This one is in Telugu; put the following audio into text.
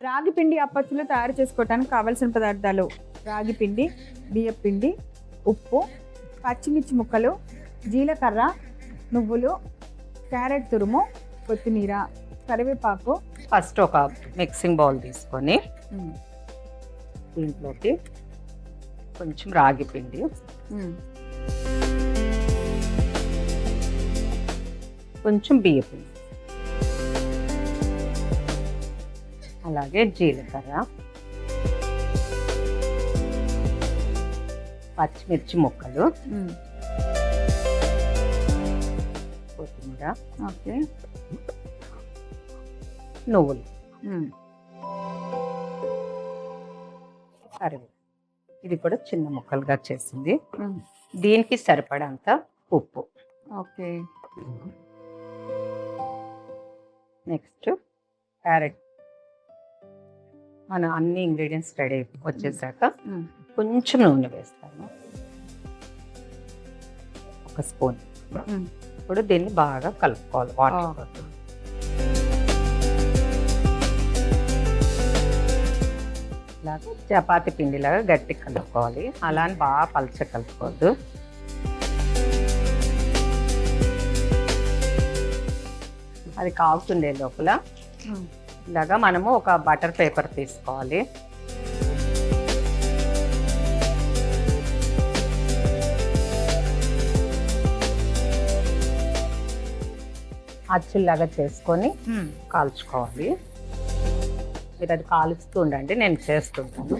రాగి పిండి అప్పచ్చులు తయారు చేసుకోవడానికి కావలసిన పదార్థాలు: రాగి పిండి, బియ్యం పిండి, ఉప్పు, పచ్చిమిర్చి ముక్కలు, జీలకర్ర, నువ్వులు, క్యారెట్ తురుము, కొత్తిమీర, కరివేపాకు. ఫస్ట్ ఒక మిక్సింగ్ బౌల్ తీసుకొని దీంట్లోకి కొంచెం రాగి పిండి, కొంచెం బియ్య పిండి, అలాగే జీలకర్ర, పచ్చిమిర్చి ముక్కలు, కొత్తిమీర, ఓకే, నువ్వులు, కరివేపాకు. ఇది కూడా చిన్న ముక్కలుగా చేసింది. దీనికి సరిపడంత ఉప్పు. ఓకే. Next carrot. మన అన్ని ఇంగ్రీడియంట్స్ రెడీ వచ్చేసాక కొంచెం నూనె వేస్తాను, 1 స్పూన్. ఇప్పుడు దీన్ని బాగా కలుపుకోవాలి వాటర్. ఇలాగా చపాతి పిండిలాగా గట్టి కలుపుకోవాలి, అలా అని బాగా పలచ కలుపుకోవద్దు. అది కాగుతుండే లోపల ఇలాగా మనము ఒక బటర్ పేపర్ తీసుకోవాలి. అచ్చుల్లాగా చేసుకొని కాల్చుకోవాలి. మీరు అది కాలుస్తూ ఉండండి, నేను చేస్తుంటాను.